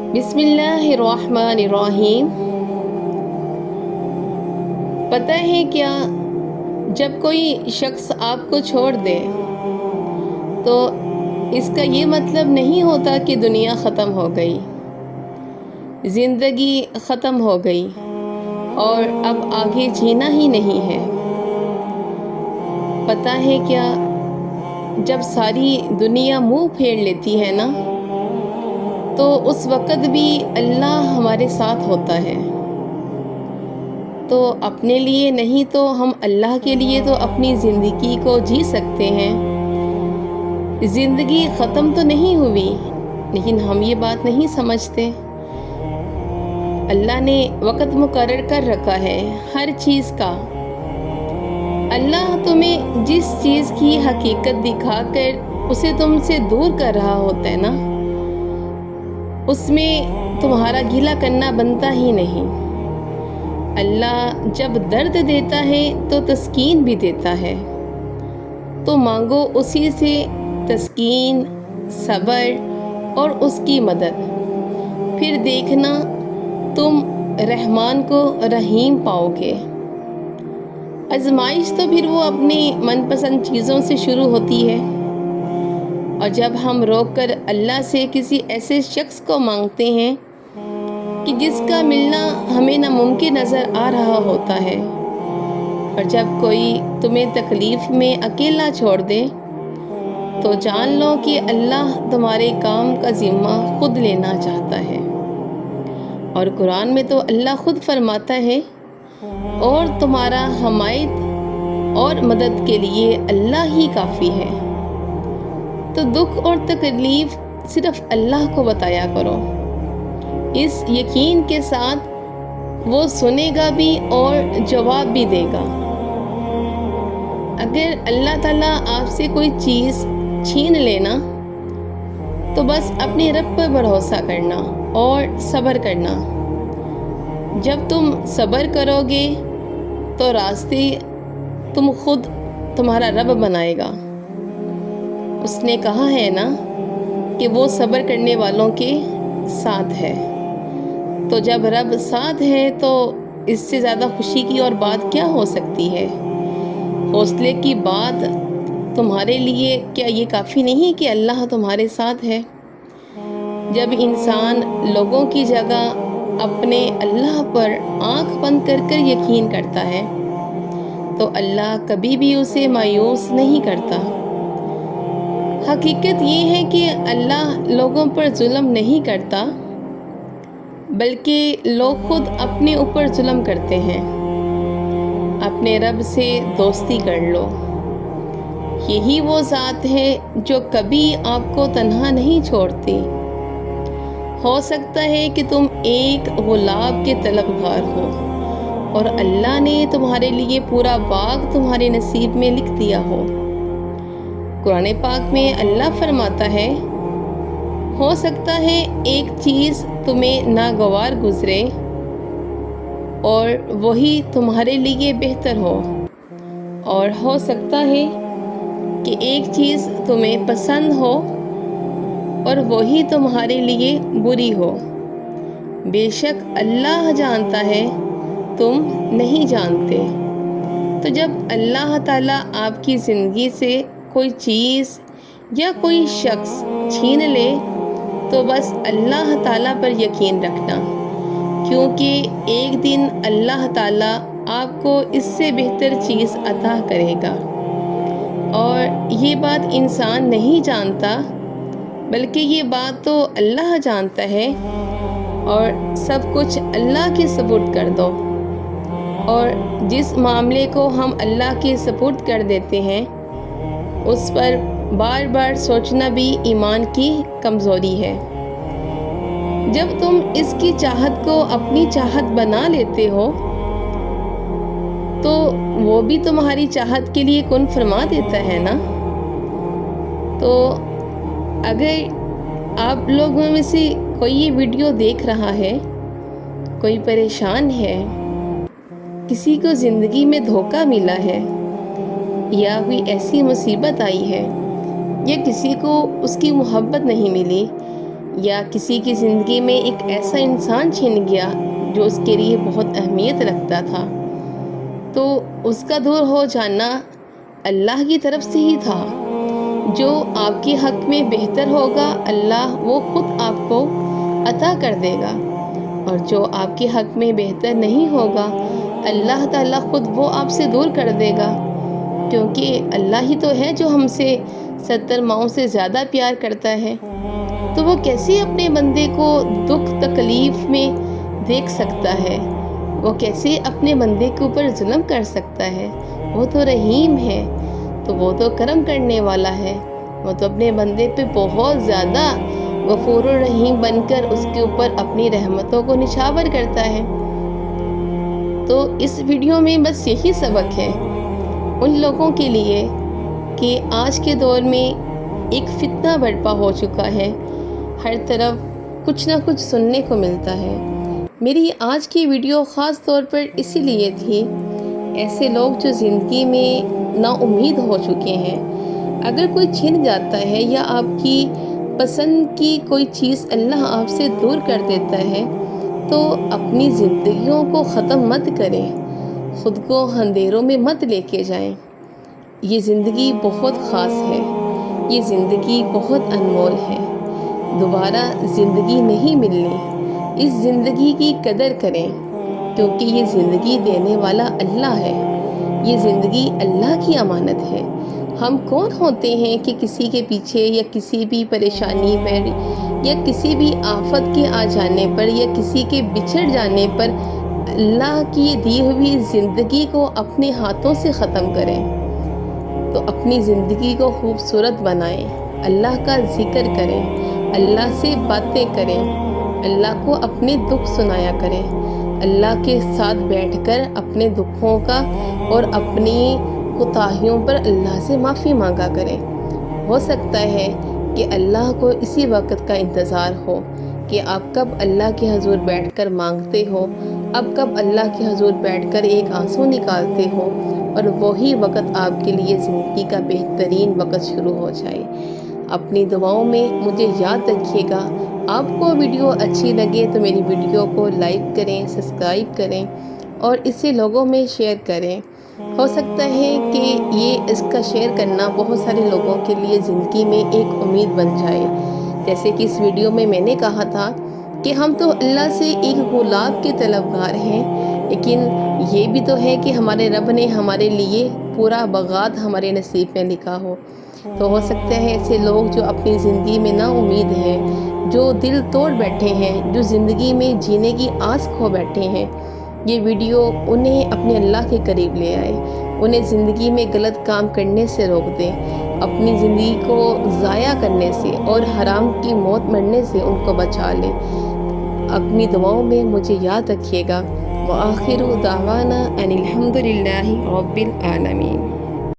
بسم اللہ الرحمن الرحیم۔ پتہ ہے کیا، جب کوئی شخص آپ کو چھوڑ دے تو اس کا یہ مطلب نہیں ہوتا کہ دنیا ختم ہو گئی، زندگی ختم ہو گئی اور اب آگے جینا ہی نہیں ہے۔ پتہ ہے کیا، جب ساری دنیا منہ پھیر لیتی ہے نا، تو اس وقت بھی اللہ ہمارے ساتھ ہوتا ہے۔ تو اپنے لیے نہیں تو ہم اللہ کے لیے تو اپنی زندگی کو جی سکتے ہیں۔ زندگی ختم تو نہیں ہوئی، لیکن ہم یہ بات نہیں سمجھتے۔ اللہ نے وقت مقرر کر رکھا ہے ہر چیز کا۔ اللہ تمہیں جس چیز کی حقیقت دکھا کر اسے تم سے دور کر رہا ہوتا ہے نا، اس میں تمہارا گلہ کرنا بنتا ہی نہیں۔ اللہ جب درد دیتا ہے تو تسکین بھی دیتا ہے، تو مانگو اسی سے تسکین، صبر اور اس کی مدد۔ پھر دیکھنا تم رحمان کو رحیم پاؤ گے۔ آزمائش تو پھر وہ اپنی من پسند چیزوں سے شروع ہوتی ہے، اور جب ہم روک کر اللہ سے کسی ایسے شخص کو مانگتے ہیں کہ جس کا ملنا ہمیں ناممکن نظر آ رہا ہوتا ہے، اور جب کوئی تمہیں تکلیف میں اکیلا چھوڑ دے تو جان لو کہ اللہ تمہارے کام کا ذمہ خود لینا چاہتا ہے۔ اور قرآن میں تو اللہ خود فرماتا ہے، اور تمہارا حمایت اور مدد کے لیے اللہ ہی کافی ہے۔ تو دکھ اور تکلیف صرف اللہ کو بتایا کرو، اس یقین کے ساتھ وہ سنے گا بھی اور جواب بھی دے گا۔ اگر اللہ تعالیٰ آپ سے کوئی چیز چھین لینا تو بس اپنے رب پر بھروسہ کرنا اور صبر کرنا۔ جب تم صبر کرو گے تو راستے تمہارا رب بنائے گا۔ اس نے کہا ہے نا کہ وہ صبر کرنے والوں کے ساتھ ہے۔ تو جب رب ساتھ ہے تو اس سے زیادہ خوشی کی اور بات کیا ہو سکتی ہے؟ حوصلے کی بات تمہارے لیے کیا یہ کافی نہیں کہ اللہ تمہارے ساتھ ہے؟ جب انسان لوگوں کی جگہ اپنے اللہ پر آنکھ بند کر کر یقین کرتا ہے تو اللہ کبھی بھی اسے مایوس نہیں کرتا۔ حقیقت یہ ہے کہ اللہ لوگوں پر ظلم نہیں کرتا، بلکہ لوگ خود اپنے اوپر ظلم کرتے ہیں۔ اپنے رب سے دوستی کر لو، یہی وہ ذات ہے جو کبھی آپ کو تنہا نہیں چھوڑتی۔ ہو سکتا ہے کہ تم ایک گلاب کے طلبگار ہو اور اللہ نے تمہارے لیے پورا باغ تمہارے نصیب میں لکھ دیا ہو۔ قرآن پاک میں اللہ فرماتا ہے، ہو سکتا ہے ایک چیز تمہیں ناگوار گزرے اور وہی تمہارے لیے بہتر ہو، اور ہو سکتا ہے کہ ایک چیز تمہیں پسند ہو اور وہی تمہارے لیے بری ہو۔ بے شک اللہ جانتا ہے، تم نہیں جانتے۔ تو جب اللہ تعالیٰ آپ کی زندگی سے کوئی چیز یا کوئی شخص چھین لے تو بس اللہ تعالیٰ پر یقین رکھنا، کیونکہ ایک دن اللہ تعالیٰ آپ کو اس سے بہتر چیز عطا کرے گا۔ اور یہ بات انسان نہیں جانتا، بلکہ یہ بات تو اللہ جانتا ہے، اور سب کچھ اللہ کے سپرد کر دو۔ اور جس معاملے کو ہم اللہ کے سپرد کر دیتے ہیں اس پر بار بار سوچنا بھی ایمان کی کمزوری ہے۔ جب تم اس کی چاہت کو اپنی چاہت بنا لیتے ہو تو وہ بھی تمہاری چاہت کے لیے کن فرما دیتا ہے نا۔ تو اگر آپ لوگوں میں سے کوئی یہ ویڈیو دیکھ رہا ہے، کوئی پریشان ہے، کسی کو زندگی میں دھوکہ ملا ہے، یا کوئی ایسی مصیبت آئی ہے، یا کسی کو اس کی محبت نہیں ملی، یا کسی کی زندگی میں ایک ایسا انسان چھن گیا جو اس کے لیے بہت اہمیت رکھتا تھا، تو اس کا دور ہو جانا اللہ کی طرف سے ہی تھا۔ جو آپ کے حق میں بہتر ہوگا اللہ وہ خود آپ کو عطا کر دے گا، اور جو آپ کے حق میں بہتر نہیں ہوگا اللہ تعالیٰ خود وہ آپ سے دور کر دے گا، کیونکہ اللہ ہی تو ہے جو ہم سے 70 ماؤں سے زیادہ پیار کرتا ہے۔ تو وہ کیسے اپنے بندے کو دکھ تکلیف میں دیکھ سکتا ہے؟ وہ کیسے اپنے بندے کے اوپر ظلم کر سکتا ہے؟ وہ تو رحیم ہے، تو وہ تو کرم کرنے والا ہے، وہ تو اپنے بندے پہ بہت زیادہ غفور الرحیم بن کر اس کے اوپر اپنی رحمتوں کو نچھاور کرتا ہے۔ تو اس ویڈیو میں بس یہی سبق ہے ان لوگوں کے لیے کہ آج کے دور میں ایک فتنہ برپا ہو چکا ہے، ہر طرف کچھ نہ کچھ سننے کو ملتا ہے۔ میری آج کی ویڈیو خاص طور پر اسی لیے تھی، ایسے لوگ جو زندگی میں نا امید ہو چکے ہیں، اگر کوئی چھن جاتا ہے یا آپ کی پسند کی کوئی چیز اللہ آپ سے دور کر دیتا ہے، تو اپنی زندگیوں کو ختم مت کریں، خود کو اندھیروں میں مت لے کے جائیں۔ یہ زندگی بہت خاص ہے، یہ زندگی بہت انمول ہے، دوبارہ زندگی نہیں ملنی۔ اس زندگی کی قدر کریں، کیونکہ یہ زندگی دینے والا اللہ ہے، یہ زندگی اللہ کی امانت ہے۔ ہم کون ہوتے ہیں کہ کسی کے پیچھے یا کسی بھی پریشانی میں یا کسی بھی آفت کے آ جانے پر یا کسی کے بچھڑ جانے پر اللہ کی دی ہوئی زندگی کو اپنے ہاتھوں سے ختم کریں؟ تو اپنی زندگی کو خوبصورت بنائیں، اللہ کا ذکر کریں، اللہ سے باتیں کریں، اللہ کو اپنے دکھ سنایا کریں، اللہ کے ساتھ بیٹھ کر اپنے دکھوں کا اور اپنی کوتاہیوں پر اللہ سے معافی مانگا کریں۔ ہو سکتا ہے کہ اللہ کو اسی وقت کا انتظار ہو کہ آپ کب اللہ کے حضور بیٹھ کر مانگتے ہو، اب کب اللہ کے حضور بیٹھ کر ایک آنسو نکالتے ہو، اور وہی وقت آپ کے لیے زندگی کا بہترین وقت شروع ہو جائے۔ اپنی دعاؤں میں مجھے یاد رکھیے گا۔ آپ کو ویڈیو اچھی لگے تو میری ویڈیو کو لائک کریں، سبسکرائب کریں اور اسے لوگوں میں شیئر کریں۔ ہو سکتا ہے کہ اس کا شیئر کرنا بہت سارے لوگوں کے لیے زندگی میں ایک امید بن جائے۔ جیسے کہ اس ویڈیو میں میں نے کہا تھا کہ ہم تو اللہ سے ایک گلاب کے طلبگار ہیں، لیکن یہ بھی تو ہے کہ ہمارے رب نے ہمارے لیے پورا باغات ہمارے نصیب میں لکھا ہو۔ تو ہو سکتا ہے ایسے لوگ جو اپنی زندگی میں نا امید ہیں، جو دل توڑ بیٹھے ہیں، جو زندگی میں جینے کی آس کھو بیٹھے ہیں، یہ ویڈیو انہیں اپنے اللہ کے قریب لے آئے، انہیں زندگی میں غلط کام کرنے سے روک دیں، اپنی زندگی کو ضائع کرنے سے اور حرام کی موت مرنے سے ان کو بچا لیں۔ اپنی دعاؤں میں مجھے یاد رکھیے گا۔ وآخر دعوانا ان الحمد للہ رب العالمین۔